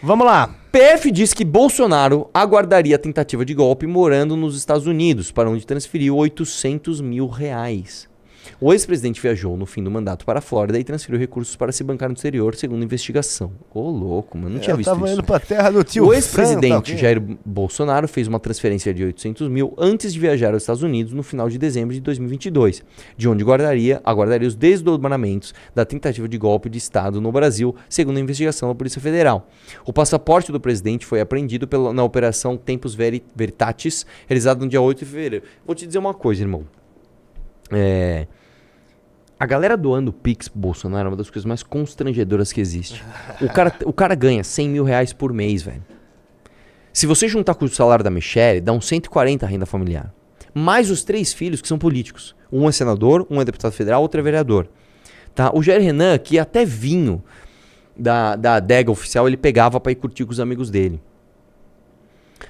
Vamos lá. PF diz que Bolsonaro aguardaria a tentativa de golpe morando nos Estados Unidos, para onde transferiu R$800 mil. O ex-presidente viajou no fim do mandato para a Flórida e transferiu recursos para se bancar no exterior, segundo a investigação. Ô, louco, mano, não tinha visto isso. Eu tava indo pra terra do tio O ex-presidente Sam, tá, Jair Bolsonaro fez uma transferência de R$800 mil antes de viajar aos Estados Unidos no final de dezembro de 2022, de onde aguardaria os desdobramentos da tentativa de golpe de Estado no Brasil, segundo a investigação da Polícia Federal. O passaporte do presidente foi apreendido na Operação Tempus Veritatis, realizada no dia 8 de fevereiro. Vou te dizer uma coisa, irmão. A galera doando Pix pro Bolsonaro é uma das coisas mais constrangedoras que existe. O cara ganha R$100 mil por mês, velho. Se você juntar com o salário da Michelle, dá uns 140 a renda familiar. Mais os 3 filhos que são políticos. Um é senador, um é deputado federal, outro é vereador. Tá? O Jair Renan, que até vinho da adega oficial, ele pegava pra ir curtir com os amigos dele.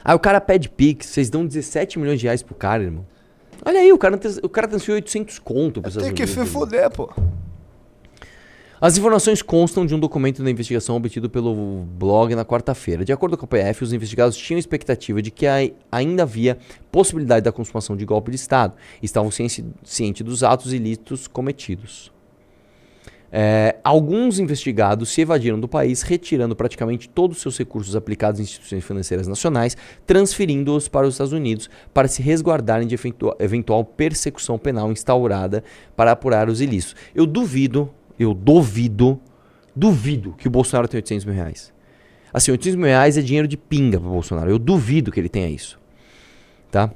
Aí o cara pede Pix, vocês dão R$17 milhões pro cara, irmão. Olha aí, o cara transferiu 800 conto para os Estados Unidos. Tem que se fuder, pô. As informações constam de um documento da investigação obtido pelo blog na quarta-feira. De acordo com a PF, os investigados tinham expectativa de que ainda havia possibilidade da consumação de golpe de Estado e estavam cientes dos atos ilícitos cometidos. Alguns investigados se evadiram do país, retirando praticamente todos os seus recursos aplicados em instituições financeiras nacionais, transferindo-os para os Estados Unidos para se resguardarem de eventual persecução penal instaurada para apurar os ilícitos. Eu duvido que o Bolsonaro tenha R$800 mil. Assim, R$800 mil é dinheiro de pinga para o Bolsonaro. Eu duvido que ele tenha isso. Tá?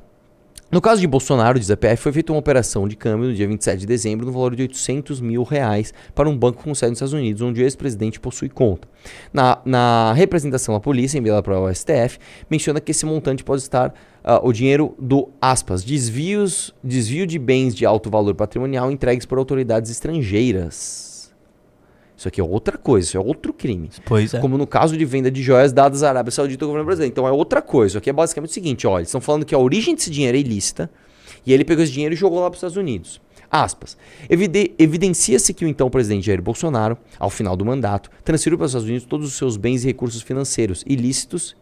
No caso de Bolsonaro, diz a PF, foi feita uma operação de câmbio no dia 27 de dezembro no valor de R$800 mil para um banco com sede nos Estados Unidos, onde o ex-presidente possui conta. Na representação da polícia, enviada para o STF, menciona que esse montante pode estar o dinheiro do, aspas, desvio de bens de alto valor patrimonial entregues por autoridades estrangeiras. Isso aqui é outra coisa, isso é outro crime. Pois é. Como no caso de venda de joias dadas à Arábia Saudita ao governo brasileiro. Então é outra coisa. Isso aqui é basicamente o seguinte, olha, eles estão falando que a origem desse dinheiro é ilícita e ele pegou esse dinheiro e jogou lá para os Estados Unidos. Aspas. Evidencia-se que o então presidente Jair Bolsonaro, ao final do mandato, transferiu para os Estados Unidos todos os seus bens e recursos financeiros ilícitos,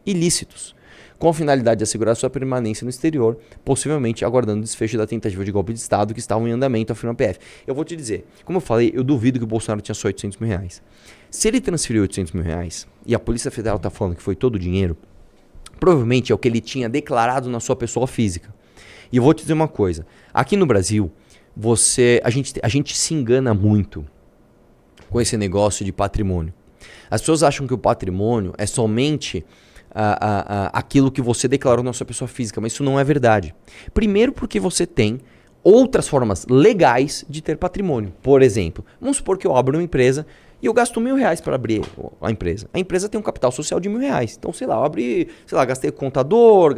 com a finalidade de assegurar sua permanência no exterior, possivelmente aguardando o desfecho da tentativa de golpe de Estado que estava em andamento, afirma a PF. Eu vou te dizer, como eu falei, eu duvido que o Bolsonaro tinha só R$800 mil. Se ele transferiu R$800 mil e a Polícia Federal está falando que foi todo o dinheiro, provavelmente é o que ele tinha declarado na sua pessoa física. E eu vou te dizer uma coisa, aqui no Brasil, a gente se engana muito com esse negócio de patrimônio. As pessoas acham que o patrimônio é somente aquilo que você declarou na sua pessoa física, mas isso não é verdade. Primeiro porque você tem outras formas legais de ter patrimônio. Por exemplo, vamos supor que eu abro uma empresa e eu gasto R$1.000 para abrir a empresa. A empresa tem um capital social de R$1.000. Então, sei lá, eu abri, gastei com contador,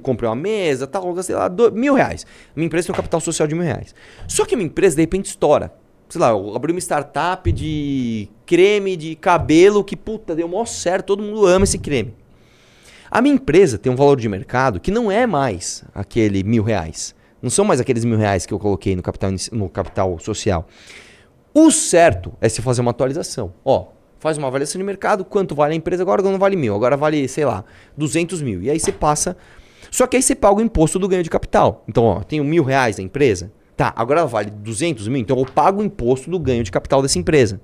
comprei uma mesa, tal, gastei lá R$1.000. Minha empresa tem um capital social de R$1.000. Só que a minha empresa, de repente, estoura. Sei lá, eu abri uma startup de creme de cabelo que, puta, deu mó certo, todo mundo ama esse creme. A minha empresa tem um valor de mercado que não é mais aquele R$1.000. Não são mais aqueles R$1.000 que eu coloquei no capital social. O certo é se fazer uma atualização. Faz uma avaliação de mercado, quanto vale a empresa, agora não vale 1.000, agora vale, sei lá, 200 mil. E aí você passa... Só que aí você paga o imposto do ganho de capital. Então, tenho R$1.000 da empresa. Tá, agora ela vale 200 mil, então eu pago o imposto do ganho de capital dessa empresa.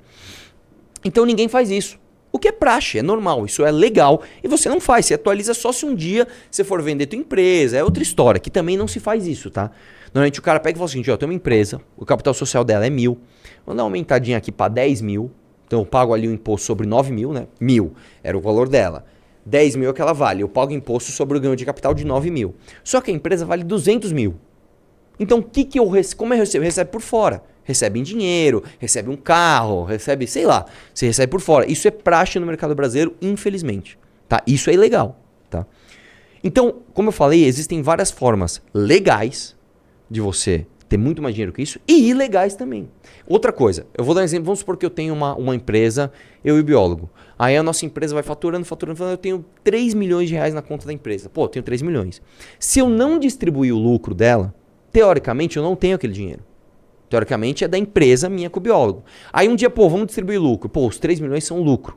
Então ninguém faz isso. O que é praxe, é normal, isso é legal. E você não faz, você atualiza só se um dia você for vender tua empresa. É outra história, que também não se faz isso, tá? Normalmente o cara pega e fala assim, eu tenho uma empresa, o capital social dela é 1.000. Vamos dar uma aumentadinha aqui para 10 mil. Então eu pago ali o imposto sobre 9 mil, né? 1.000 era o valor dela. 10 mil é o que ela vale. Eu pago imposto sobre o ganho de capital de 9 mil. Só que a empresa vale 200 mil. Então o que eu recebo? Como eu recebo? Recebe por fora. Recebe em dinheiro, recebe um carro, recebe, sei lá, você recebe por fora. Isso é praxe no mercado brasileiro, infelizmente, tá? Isso é ilegal, tá? Então, como eu falei, existem várias formas legais de você ter muito mais dinheiro que isso e ilegais também. Outra coisa, eu vou dar um exemplo, vamos supor que eu tenho uma empresa, eu e o biólogo. Aí a nossa empresa vai faturando, eu tenho 3 milhões de reais na conta da empresa. Pô, eu tenho 3 milhões. Se eu não distribuir o lucro dela, teoricamente eu não tenho aquele dinheiro. Teoricamente é da empresa minha com o biólogo. Aí um dia, vamos distribuir lucro. Os 3 milhões são lucro.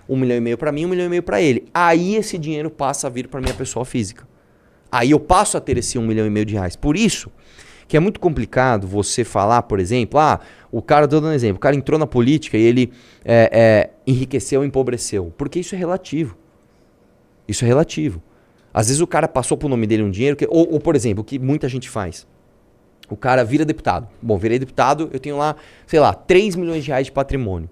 1,5 milhão para mim, 1,5 milhão para ele. Aí esse dinheiro passa a vir para minha pessoa física. Aí eu passo a ter esse 1,5 milhão de reais. Por isso que é muito complicado você falar, por exemplo, o cara, tô dando um exemplo, o cara entrou na política e ele enriqueceu ou empobreceu. Porque isso é relativo. Isso é relativo. Às vezes o cara passou pro nome dele um dinheiro, ou por exemplo, o que muita gente faz. O cara vira deputado. Bom, virei deputado, eu tenho lá, sei lá, 3 milhões de reais de patrimônio.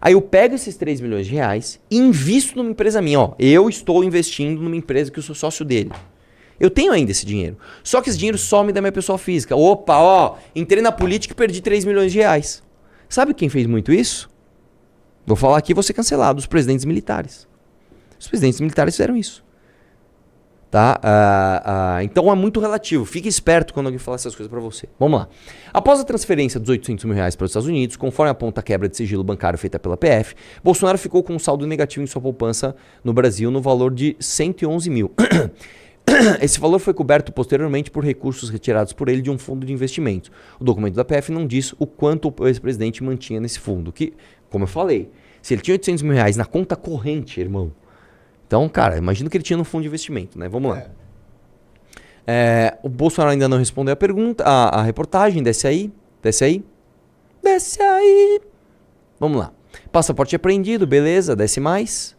Aí eu pego esses 3 milhões de reais e invisto numa empresa minha. Ó, eu estou investindo numa empresa que eu sou sócio dele. Eu tenho ainda esse dinheiro. Só que esse dinheiro some da minha pessoa física. Opa, ó, entrei na política e perdi 3 milhões de reais. Sabe quem fez muito isso? Vou falar aqui e vou ser cancelado. Os presidentes militares. Os presidentes militares fizeram isso. Tá? Então é muito relativo. Fique esperto quando alguém falar essas coisas para você. Vamos lá. Após a transferência dos 800 mil reais para os Estados Unidos, conforme aponta a quebra de sigilo bancário feita pela PF, Bolsonaro ficou com um saldo negativo em sua poupança no Brasil no valor de 111 mil. Esse valor foi coberto posteriormente por recursos retirados por ele de um fundo de investimentos. O documento da PF não diz o quanto o ex-presidente mantinha nesse fundo. Que, como eu falei, se ele tinha 800 mil reais na conta corrente, irmão. Então, cara, imagina que ele tinha no fundo de investimento, né? Vamos lá. O Bolsonaro ainda não respondeu a pergunta, a reportagem. Desce aí. Desce aí. Desce aí. Vamos lá. Passaporte apreendido, beleza. Desce mais.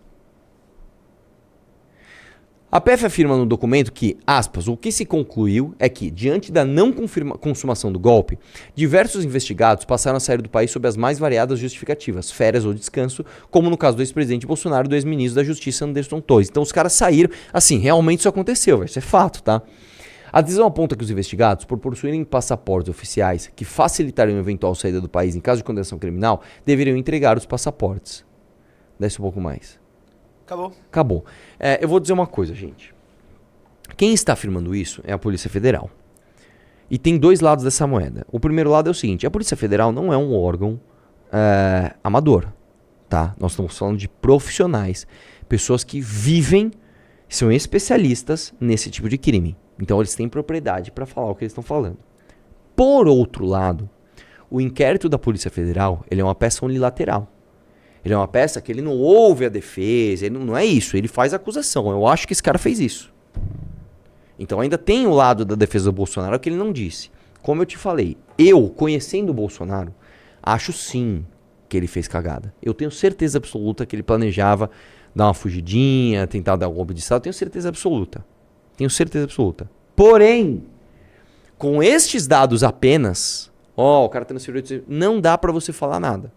A PF afirma no documento que, aspas, o que se concluiu é que, diante da não consumação do golpe, diversos investigados passaram a sair do país sob as mais variadas justificativas, férias ou descanso, como no caso do ex-presidente Bolsonaro e do ex-ministro da Justiça Anderson Torres. Então os caras saíram, assim, realmente isso aconteceu, isso é fato, tá? A decisão aponta que os investigados, por possuírem passaportes oficiais que facilitariam a eventual saída do país em caso de condenação criminal, deveriam entregar os passaportes. Desce um pouco mais. Acabou. Eu vou dizer uma coisa, gente. Quem está afirmando isso é a Polícia Federal. E tem dois lados dessa moeda. O primeiro lado é o seguinte: a Polícia Federal não é um órgão amador, tá? Nós estamos falando de profissionais, pessoas que vivem, são especialistas nesse tipo de crime. Então eles têm propriedade para falar o que eles estão falando. Por outro lado, o inquérito da Polícia Federal, ele é uma peça unilateral. Ele é uma peça que ele não ouve a defesa, ele não é isso, ele faz a acusação. Eu acho que esse cara fez isso. Então ainda tem o lado da defesa do Bolsonaro que ele não disse. Como eu te falei, eu, conhecendo o Bolsonaro, acho sim que ele fez cagada. Eu tenho certeza absoluta que ele planejava dar uma fugidinha, tentar dar um golpe de Estado. Eu tenho certeza absoluta. Tenho certeza absoluta. Porém, com estes dados apenas, o cara transferiu, não dá pra você falar nada.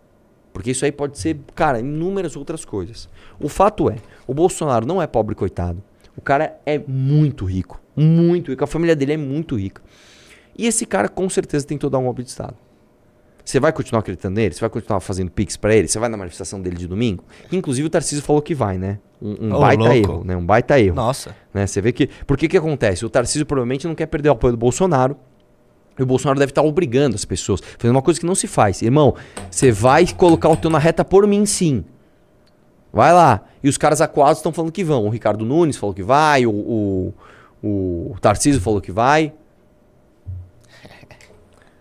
Porque isso aí pode ser, cara, inúmeras outras coisas. O fato é, o Bolsonaro não é pobre coitado. O cara é muito rico. Muito rico. A família dele é muito rica. E esse cara com certeza tentou dar um golpe de Estado. Você vai continuar acreditando nele? Você vai continuar fazendo pix pra ele? Você vai na manifestação dele de domingo? Inclusive o Tarcísio falou que vai, né? Um baita erro, né? Um baita erro. Nossa. Né? Você vê que... Por que acontece? O Tarcísio provavelmente não quer perder o apoio do Bolsonaro. E o Bolsonaro deve estar obrigando as pessoas, fazendo uma coisa que não se faz. Irmão, você vai colocar o teu na reta por mim, sim. Vai lá. E os caras acuados estão falando que vão. O Ricardo Nunes falou que vai, o Tarcísio falou que vai.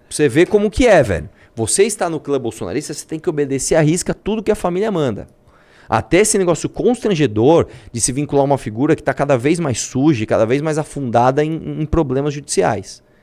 Você vê como que é, velho. Você está no clã bolsonarista, você tem que obedecer à risca tudo que a família manda. Até esse negócio constrangedor de se vincular a uma figura que está cada vez mais suja, cada vez mais afundada em problemas judiciais.